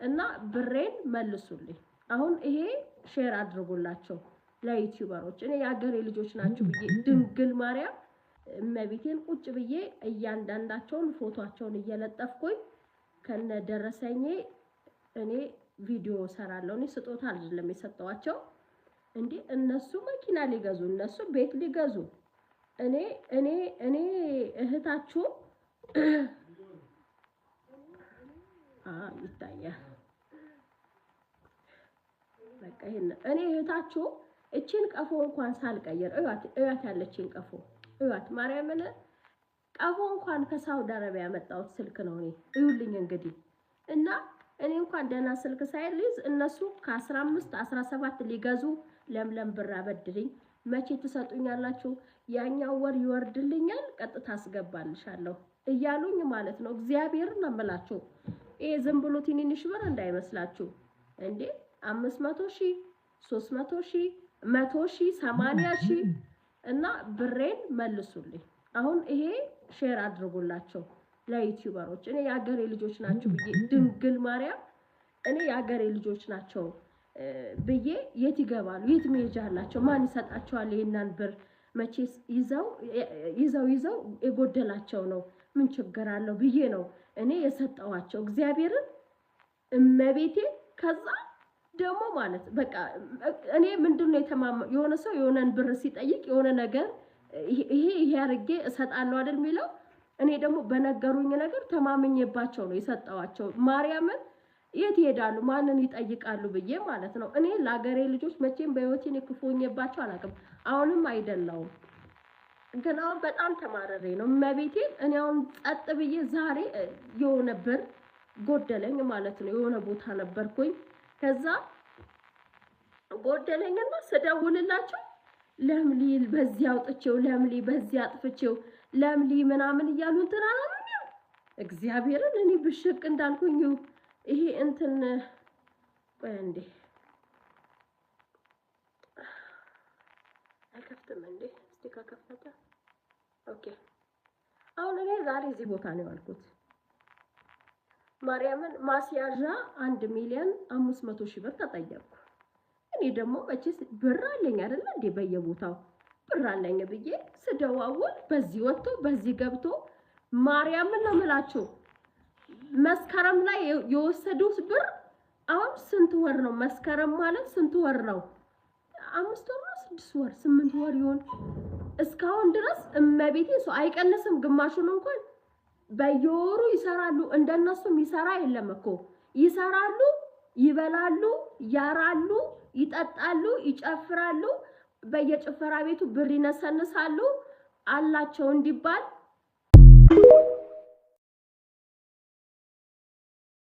እና ብሬን መልሱልኝ አሁን ይሄ ሼር አድርጉላቸው ለዩቲዩበሮች እኔ ያገሬ ልጆች ናችሁ ብዬ ድንግል ማርያም እመቤቴን ቁጭ ብዬ እያንዳንዳቸውን ፎቶአቸውን እየለጠፍኩኝ ከነ ደረሰኝ እኔ ቪዲዮ ሰራለሁ እኔ ስጦታ አይደለም የሰጠዋቸው እንዴ እነሱ መኪና ሊገዙ እነሱ ቤት ሊገዙ እኔ እህታችሁ ይታያል በቃ እኔ እህታችሁ እቺን ቀፎ እንኳን ሳልቀየር እያት ያለችኝ ቀፎ እያት ማርያምን ቀፎ እንኳን ከሳውዲ አረቢያ ያመጣሁት ስልክ ነው እኔ እዩልኝ እንግዲህ እና እኔ እንኳን ደህና ስልክ ሳይልዝ እነሱ ከ15 17 ሊገዙ ለምለም ብር አበድሪኝ መቼ ትሰጡኛላችሁ ያኛው ወር ይወርድልኛል ቀጥታ አስገባልሻለሁ እያሉኝ ማለት ነው እግዚአብሔርን ነው የምላችሁ ይሄ ዝም ብሎ ትንንሽ ብር እንዳይመስላችሁ እንዴ 500,000 300,000 100,000 80,000 እና ብሬን መልሱልኝ አሁን ይሄ ሼር አድርጉላቸው ለዩቲዩበሮች እኔ ያገሬ ልጆች ናችሁ ብዬ ድንግል ማርያም እኔ ያገሬ ልጆች ናቸው ብዬ የት ይገባሉ የት መሄጃላቸው ማን ይሰጣቸዋል ይሄንን ብር መቼስ ይዘው የጎደላቸው ነው ምን ችግር አለው ብዬ ነው እኔ የሰጠዋቸው እግዚአብሔርን እመቤቴ ከዛ ደግሞ ማለት በቃ እኔ ምንድነው የሆነ ሰው የሆነን ብር ሲጠይቅ የሆነ ነገር ይሄ አርጌ እሰጣለሁ አይደል ሚለው እኔ ደግሞ በነገሩኝ ነገር ተማምኜባቸው ነው የሰጠዋቸው ማርያምን የት ይሄዳሉ ማንን ይጠይቃሉ ብዬ ማለት ነው እኔ ለአገሬ ልጆች መቼም በህይወቴ ክፉኝባቸው አላውቅም አሁንም አይደለም ግን አሁን በጣም ተማረሬ ነው መቤቴ እኔ አሁን ጸጥ ብዬ ዛሬ የሆነ ብር ጎደለኝ ማለት ነው የሆነ ቦታ ነበርኩኝ ከዛ ጎደለኝና ስደውልላቸው ለምሊ በዚህ አውጥቼው ለምሊ በዚህ አጥፍቼው ለምሊ ምናምን እያሉ ተራራኝ እግዚአብሔርን እኔ ብሽቅ እንዳልኩኝ ይሄ እንትን እንዴ አይከፍትም እንዴ እስቲ ከከፈተ ኦኬ አሁን እኔ ዛሬ እዚህ ቦታ ነው ያልኩት ማርያምን ማስያዣ 1,500,000 ብር ተጠየቅኩ እኔ ደግሞ እቺስ ብር አለኝ አይደል እንዴ በየቦታው ብር አለኝ ብዬ ስደዋውል በዚህ ወጥቶ በዚህ ገብቶ ማርያምን ነው የምላችሁ መስከረም ላይ የወሰዱት ብር አሁን ስንት ወር ነው መስከረም ማለት ስንት ወር ነው 5 ወር 6 ወር 8 ወር ይሆን እስካሁን ድረስ እመቤቴ ሰው አይቀንስም ግማሹን እንኳን በየወሩ ይሰራሉ እንደነሱም ይሰራ የለም እኮ ይሰራሉ ይበላሉ ያራሉ ይጠጣሉ ይጨፍራሉ በየጭፈራ ቤቱ ብር ይነሰንሳሉ አላቸው እንዲባል